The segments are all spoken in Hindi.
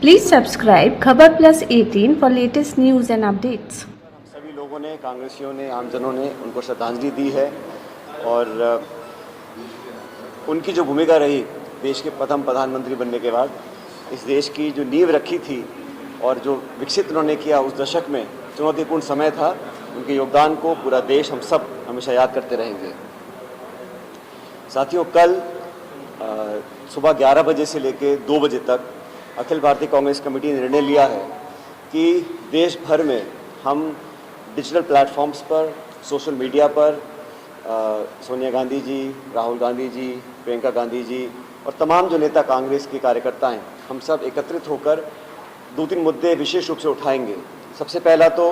Please subscribe खबर plus 18 for latest news and updates. सभी लोगों ने, कांग्रेसियों ने, आमजनों ने उनको श्रद्धांजलि दी है और उनकी जो भूमिका रही देश के प्रथम प्रधानमंत्री बनने के बाद, इस देश की जो नींव रखी थी और जो विकसित उन्होंने किया उस दशक में चुनौतीपूर्ण समय था, उनके योगदान को पूरा देश हम सब हमेशा याद करते रहेंगे। साथियों, कल सुबह 11 बजे से लेकर 2 बजे तक अखिल भारतीय कांग्रेस कमेटी ने निर्णय लिया है कि देश भर में हम डिजिटल प्लेटफॉर्म्स पर, सोशल मीडिया पर सोनिया गांधी जी, राहुल गांधी जी, प्रियंका गांधी जी और तमाम जो नेता कांग्रेस के कार्यकर्ता हैं, हम सब एकत्रित होकर 2-3 मुद्दे विशेष रूप से उठाएंगे। सबसे पहला तो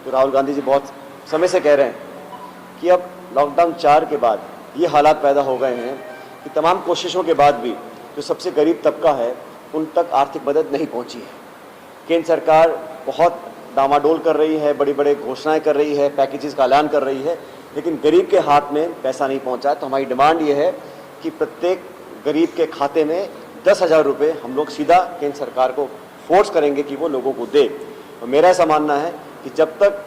राहुल गांधी जी बहुत समय से कह रहे हैं कि अब लॉकडाउन 4 के बाद ये हालात पैदा हो गए हैं कि तमाम कोशिशों के बाद भी जो सबसे गरीब तबका है उन तक आर्थिक मदद नहीं पहुंची है। केंद्र सरकार बहुत डामाडोल कर रही है, बड़ी बड़ी घोषणाएं कर रही है, पैकेजेस का ऐलान कर रही है, लेकिन गरीब के हाथ में पैसा नहीं पहुंचा। तो हमारी डिमांड ये है कि प्रत्येक गरीब के खाते में 10,000 रुपये हम लोग सीधा केंद्र सरकार को फोर्स करेंगे कि वो लोगों को दे। और मेरा ऐसा मानना है कि जब तक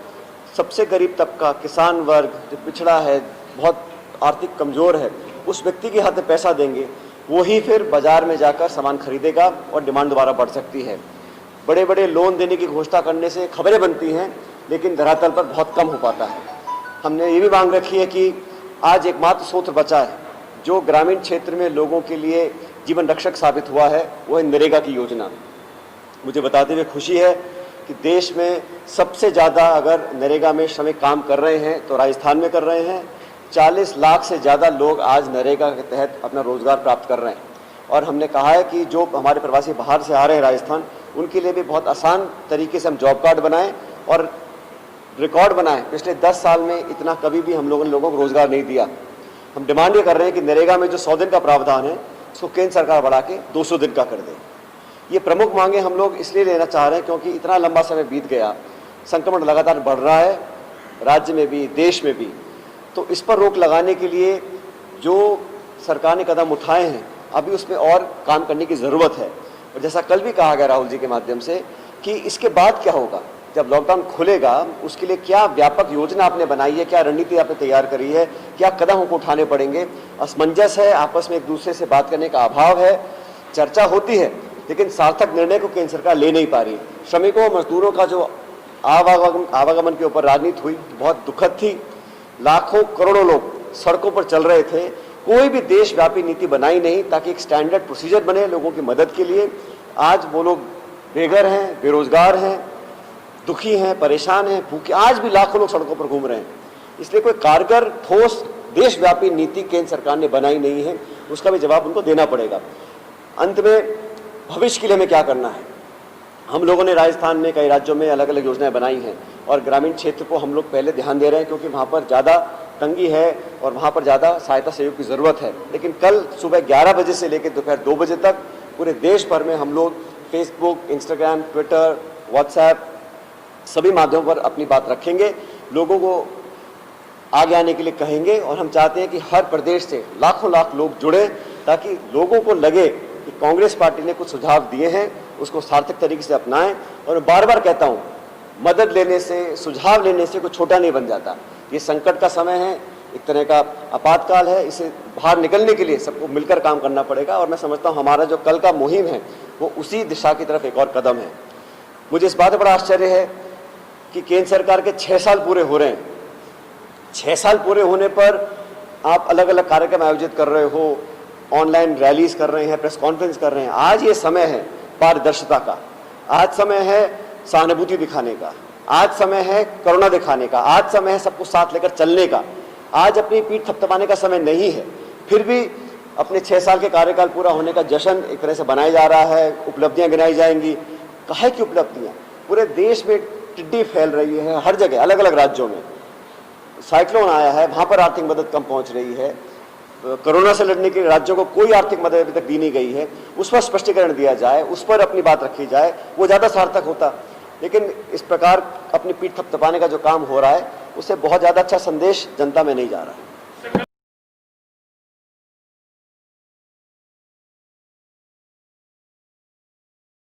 सबसे गरीब तबका, किसान वर्ग जो पिछड़ा है, बहुत आर्थिक कमज़ोर है, उस व्यक्ति के हाथ में पैसा देंगे, वही फिर बाजार में जाकर सामान खरीदेगा और डिमांड दोबारा बढ़ सकती है। बड़े बड़े लोन देने की घोषणा करने से खबरें बनती हैं, लेकिन धरातल पर बहुत कम हो पाता है। हमने ये भी मांग रखी है कि आज एकमात्र स्रोत बचा है जो ग्रामीण क्षेत्र में लोगों के लिए जीवन रक्षक साबित हुआ है, वो है नरेगा की योजना। मुझे बताते हुए खुशी है कि देश में सबसे ज़्यादा अगर नरेगा में श्रमिक काम कर रहे हैं तो राजस्थान में कर रहे हैं। 40 लाख से ज़्यादा लोग आज नरेगा के तहत अपना रोज़गार प्राप्त कर रहे हैं। और हमने कहा है कि जो हमारे प्रवासी बाहर से आ रहे हैं राजस्थान, उनके लिए भी बहुत आसान तरीके से हम जॉब कार्ड बनाएं और रिकॉर्ड बनाएं। पिछले 10 साल में इतना कभी भी हम लोगों को रोज़गार नहीं दिया। हम डिमांड ये कर रहे हैं कि नरेगा में जो 100 दिन का प्रावधान है उसको केंद्र सरकार बढ़ा के 200 दिन का कर दे। ये प्रमुख मांगे हम लोग इसलिए लेना चाह रहे हैं क्योंकि इतना लंबा समय बीत गया, संक्रमण लगातार बढ़ रहा है, राज्य में भी, देश में भी। तो इस पर रोक लगाने के लिए जो सरकार ने कदम उठाए हैं, अभी उसमें और काम करने की ज़रूरत है। और जैसा कल भी कहा गया राहुल जी के माध्यम से कि इसके बाद क्या होगा, जब लॉकडाउन खुलेगा उसके लिए क्या व्यापक योजना आपने बनाई है, क्या रणनीति आपने तैयार करी है, क्या कदम हमको उठाने पड़ेंगे। असमंजस है, आपस में एक दूसरे से बात करने का अभाव है, चर्चा होती है लेकिन सार्थक निर्णय को केंद्र सरकार ले नहीं पा रही। श्रमिकों, मजदूरों का जो आवागमन के ऊपर राजनीति हुई बहुत दुखद थी। लाखों करोड़ों लोग सड़कों पर चल रहे थे, कोई भी देशव्यापी नीति बनाई नहीं ताकि एक स्टैंडर्ड प्रोसीजर बने लोगों की मदद के लिए। आज वो लोग बेघर हैं, बेरोजगार हैं, दुखी हैं, परेशान हैं, भूखे, आज भी लाखों लोग सड़कों पर घूम रहे हैं। इसलिए कोई कारगर, ठोस देशव्यापी नीति केंद्र सरकार ने बनाई नहीं है, उसका भी जवाब उनको देना पड़ेगा। अंत में भविष्य के लिए हमें क्या करना है, हम लोगों ने राजस्थान में, कई राज्यों में अलग अलग योजनाएं बनाई हैं और ग्रामीण क्षेत्र को हम लोग पहले ध्यान दे रहे हैं क्योंकि वहाँ पर ज़्यादा तंगी है और वहाँ पर ज़्यादा सहायता सहयोग की ज़रूरत है। लेकिन कल सुबह 11 बजे से लेकर दोपहर 2 बजे तक पूरे देश भर में हम लोग फेसबुक, इंस्टाग्राम, ट्विटर, व्हाट्सएप सभी माध्यमों पर अपनी बात रखेंगे, लोगों को आगे आने के लिए कहेंगे। और हम चाहते हैं कि हर प्रदेश से लाखों लाख लोग जुड़े ताकि लोगों को लगे कि कांग्रेस पार्टी ने कुछ सुझाव दिए हैं, उसको सार्थक तरीके से अपनाएं। और मैं बार बार कहता हूँ, मदद लेने से, सुझाव लेने से कोई छोटा नहीं बन जाता। ये संकट का समय है, एक तरह का आपातकाल है, इसे बाहर निकलने के लिए सबको मिलकर काम करना पड़ेगा। और मैं समझता हूँ हमारा जो कल का मुहिम है वो उसी दिशा की तरफ एक और कदम है। मुझे इस बात पर बड़ा आश्चर्य है कि केंद्र सरकार के 6 साल पूरे हो रहे हैं। 6 साल पूरे होने पर आप अलग अलग कार्यक्रम आयोजित कर रहे हो, ऑनलाइन रैलीज कर रहे हैं, प्रेस कॉन्फ्रेंस कर रहे हैं। आज ये समय है पारदर्शिता का, आज समय है सहानुभूति दिखाने का, आज समय है करुणा दिखाने का, आज समय है सबको साथ लेकर चलने का। आज अपनी पीठ थपथपाने का समय नहीं है। फिर भी अपने 6 साल के कार्यकाल पूरा होने का जश्न एक तरह से बनाया जा रहा है, उपलब्धियां गिनाई जाएंगी। काहे की उपलब्धियां? पूरे देश में टिड्डी फैल रही है, हर जगह अलग अलग राज्यों में साइक्लोन आया है, वहाँ पर आर्थिक मदद कम पहुँच रही है। कोरोना से लड़ने के लिए राज्यों को कोई आर्थिक मदद अभी तक दी नहीं गई है, उस पर स्पष्टीकरण दिया जाए, उस पर अपनी बात रखी जाए, वो ज़्यादा सार्थक होता। लेकिन इस प्रकार अपनी पीठ थपथपाने का जो काम हो रहा है उससे बहुत ज़्यादा अच्छा संदेश जनता में नहीं जा रहा है।